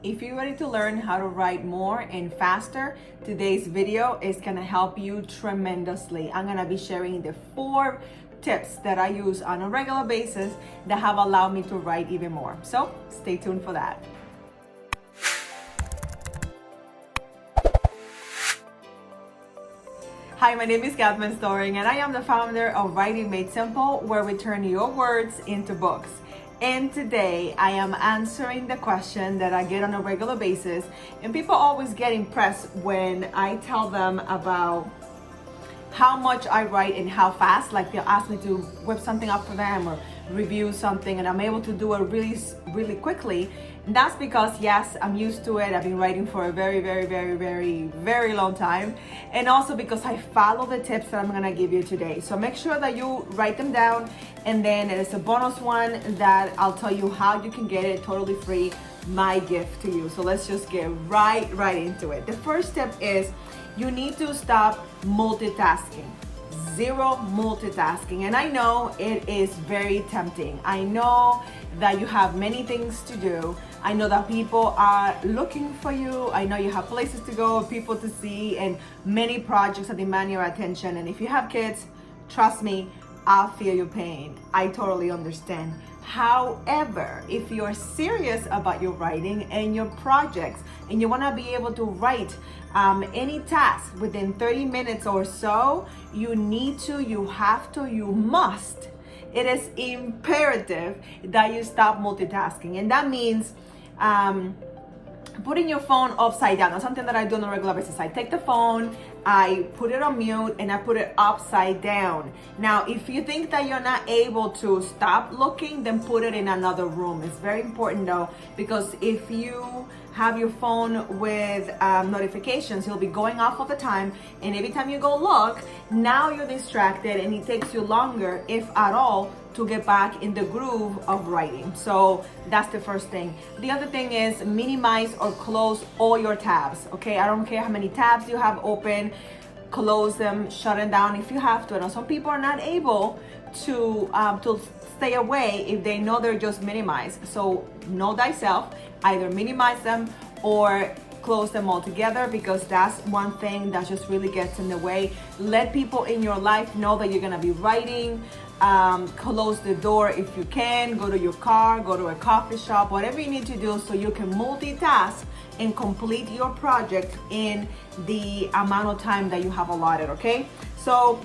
If you're ready to learn how to write more and faster, today's video is gonna help you tremendously. I'm gonna be sharing the 4 tips that I use on a regular basis that have allowed me to write even more. So stay tuned for that. Hi, my name is Catherine Storing and I am the founder of Writing Made Simple, where we turn your words into books. And today I am answering the question that I get on a regular basis, and people always get impressed when I tell them about how much I write and how fast. Like, they'll ask me to whip something up for them or review something, and I'm able to do it really quickly. And that's because, yes, I'm used to it. I've been writing for a very long time, and also because I follow the tips that I'm gonna give you today. So make sure that you write them down, and then there's a bonus one that I'll tell you how you can get it totally free, my gift to you. So let's just get right into it. The first tip is you need to stop multitasking. Zero multitasking. And I know it is very tempting. I know that you have many things to do. I know that people are looking for you. I know you have places to go, people to see, and many projects that demand your attention. And if you have kids, trust me, I feel your pain. I totally understand. However, if you're serious about your writing and your projects, and you want to be able to write any task within 30 minutes or so, you need to, you have to, you must. It is imperative that you stop multitasking. And that means putting your phone upside down. That's something that I do on a regular basis. I take the phone, I put it on mute, and I put it upside down. Now, if you think that you're not able to stop looking, then put it in another room. It's very important though, because if you have your phone with notifications, it'll be going off all the time, and every time you go look, now you're distracted, and it takes you longer, if at all, to get back in the groove of writing. So that's the first thing. The other thing is minimize or close all your tabs, okay? I don't care how many tabs you have open, close them, shut them down if you have to. And some people are not able to stay away if they know they're just minimized. So know thyself, either minimize them or close them all together, because that's one thing that just really gets in the way. Let people in your life know that you're gonna be writing. Close the door if you can, go to your car, go to a coffee shop, whatever you need to do so you can multitask and complete your project in the amount of time that you have allotted, okay? So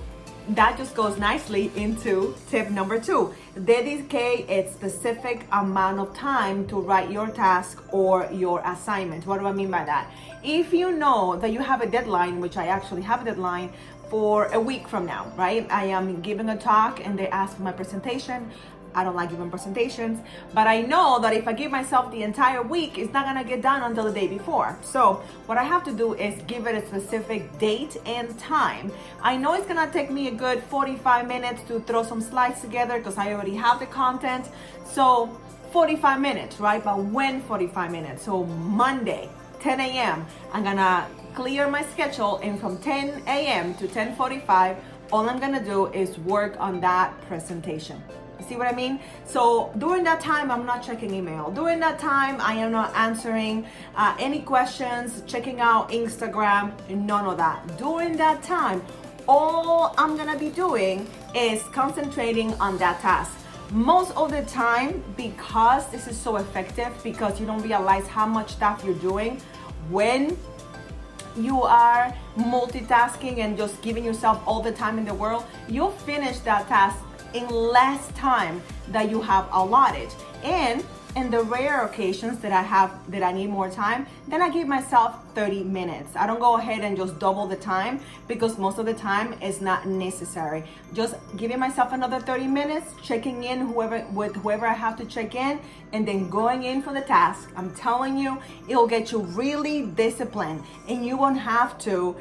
that just goes nicely into tip number 2. Dedicate a specific amount of time to write your task or your assignment. What do I mean by that? If you know that you have a deadline, which I actually have a deadline for a week from now, right? I am giving a talk and they ask for my presentation. I don't like giving presentations, but I know that if I give myself the entire week, it's not gonna get done until the day before. So what I have to do is give it a specific date and time. I know it's gonna take me a good 45 minutes to throw some slides together because I already have the content. So 45 minutes, right? But when 45 minutes? So Monday, 10 a.m., I'm gonna clear my schedule, and from 10 a.m. to 10:45, all I'm gonna do is work on that presentation. You see what I mean? So during that time, I'm not checking email. During that time, I am not answering any questions, checking out Instagram, none of that. During that time, all I'm gonna be doing is concentrating on that task. Most of the time, because this is so effective, because you don't realize how much stuff you're doing when you are multitasking and just giving yourself all the time in the world, you'll finish that task in less time that you have allotted. And in the rare occasions that I need more time, then I give myself 30 minutes. I don't go ahead and just double the time, because most of the time it's not necessary. Just giving myself another 30 minutes, checking in with whoever I have to check in, and then going in for the task. I'm telling you, it'll get you really disciplined, and you won't have to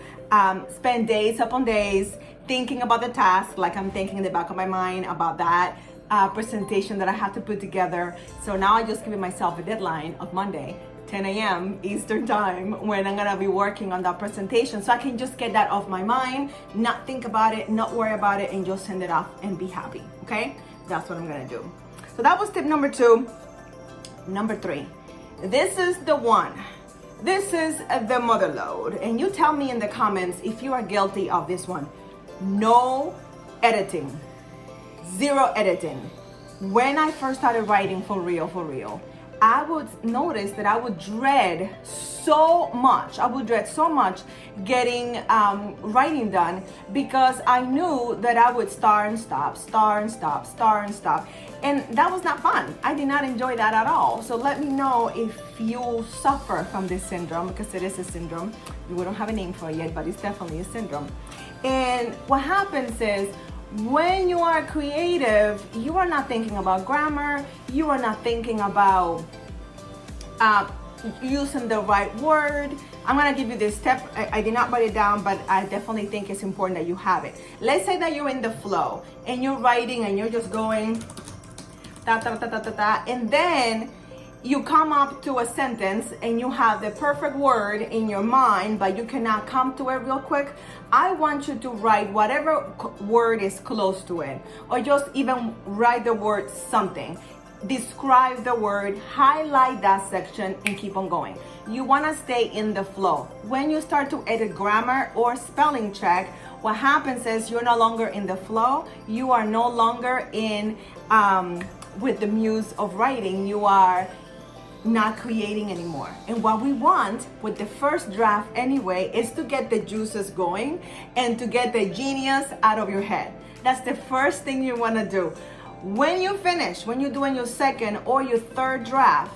spend days upon days thinking about the task like I'm thinking in the back of my mind about that presentation that I have to put together. So now I just give myself a deadline of Monday, 10 a.m. Eastern time, when I'm gonna be working on that presentation, so I can just get that off my mind, not think about it, not worry about it, and just send it off and be happy, okay? That's what I'm gonna do. So that was tip number 2. Number 3, This is the one. This is the mother load. And you tell me in the comments if you are guilty of this one. No editing. Zero editing. When I first started writing for real, I would notice that I would dread so much. I would dread so much getting writing done because I knew that I would start and stop. And that was not fun. I did not enjoy that at all. So let me know if you suffer from this syndrome, because it is a syndrome. We don't have a name for it yet, but it's definitely a syndrome. And what happens is, when you are creative, you are not thinking about grammar, you are not thinking about using the right word. I'm gonna give you this step. I did not write it down, but I definitely think it's important that you have it. Let's say that you're in the flow and you're writing and you're just going and then you come up to a sentence and you have the perfect word in your mind, but you cannot come to it real quick. I want you to write whatever word is close to it, or just even write the word something. Describe the word, highlight that section, and keep on going. You want to stay in the flow. When you start to edit grammar or spelling check, what happens is you're no longer in the flow. You are no longer in with the muse of writing. You are not creating anymore. And what we want with the first draft anyway is to get the juices going and to get the genius out of your head. That's the first thing you want to do. When you finish, when you're doing your second or your third draft,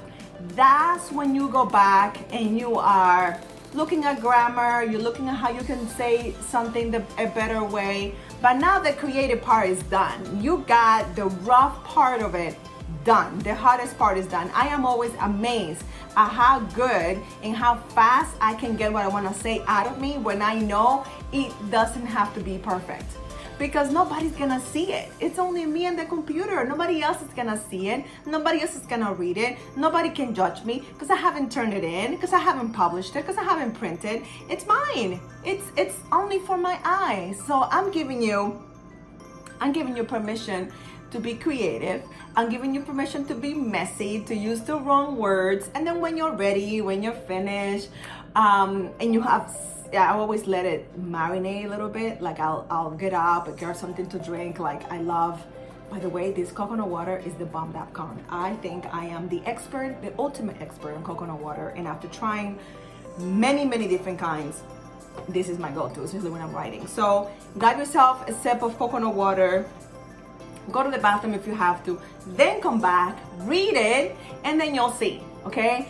that's when you go back and you are looking at grammar, you're looking at how you can say something a better way. But now the creative part is done. You got the rough part of it done. The hardest part is done. I am always amazed at how good and how fast I can get what I want to say out of me when I know it doesn't have to be perfect. Because nobody's gonna see it. It's only me and the computer. Nobody else is gonna see it. Nobody else is gonna read it. Nobody can judge me because I haven't turned it in, because I haven't published it, because I haven't printed. It's mine. It's only for my eyes. So I'm giving you permission to be creative. I'm giving you permission to be messy, to use the wrong words. And then when you're ready, when you're finished, and you have, I always let it marinate a little bit. Like I'll get up and get something to drink. Like I love, by the way, this coconut water is the bomb.com. I think I am the expert, the ultimate expert in coconut water. And after trying many different kinds, this is my go-to, especially when I'm writing. So grab yourself a sip of coconut water. Go to the bathroom if you have to, then come back, read it, and then you'll see, okay?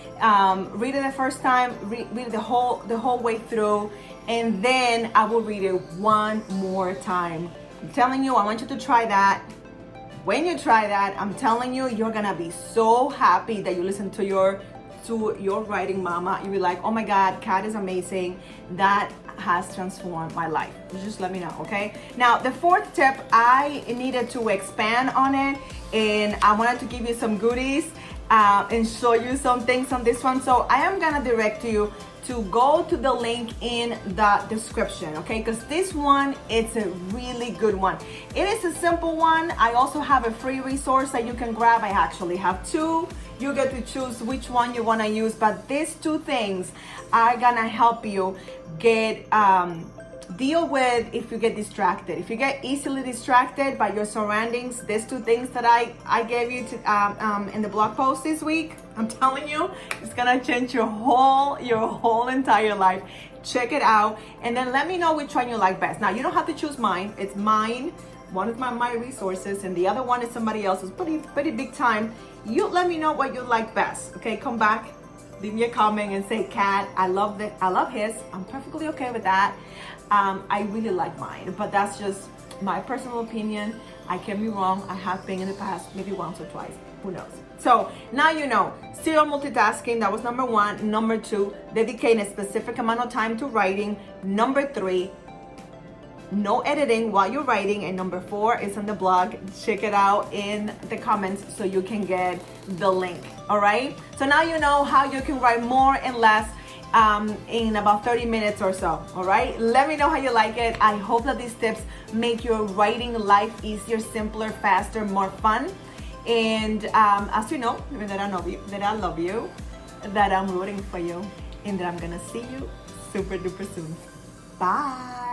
Read it the first time, read it the whole way through, and then I will read it one more time. I'm telling you, I want you to try that. When you try that, I'm telling you, you're gonna be so happy that you listen to your writing mama. You'll be like, oh my God, Kat is amazing. That has transformed my life. Just let me know, okay? Now, the fourth tip, I needed to expand on it, and I wanted to give you some goodies and show you some things on this one. So I am gonna direct you to go to the link in the description, okay? Because this one, it's a really good one. It is a simple one. I also have a free resource that you can grab. I actually have two. You get to choose which one you want to use, but these two things are gonna help you get deal with if you get distracted. If you get easily distracted by your surroundings, these two things that I gave you to in the blog post this week, I'm telling you, it's gonna change your whole entire life. Check it out, and then let me know which one you like best. Now, you don't have to choose mine. It's mine. One is my resources, and the other one is somebody else's. Pretty big time. You let me know what you like best. Okay, come back, leave me a comment and say, Kat, I love his. I'm perfectly okay with that. I really like mine, but that's just my personal opinion. I can be wrong. I have been in the past, maybe once or twice. Who knows? So now you know, serial multitasking, that was number one. Number two, dedicating a specific amount of time to writing. Number three, no editing while you're writing. And number four is on the blog. Check it out in the comments so you can get the link. All right, so now you know how you can write more and less in about 30 minutes or so. All right, let me know how you like it. I hope that these tips make your writing life easier, simpler, faster, more fun. And as you know, that I love you, that I'm rooting for you and that I'm gonna see you super duper soon. Bye.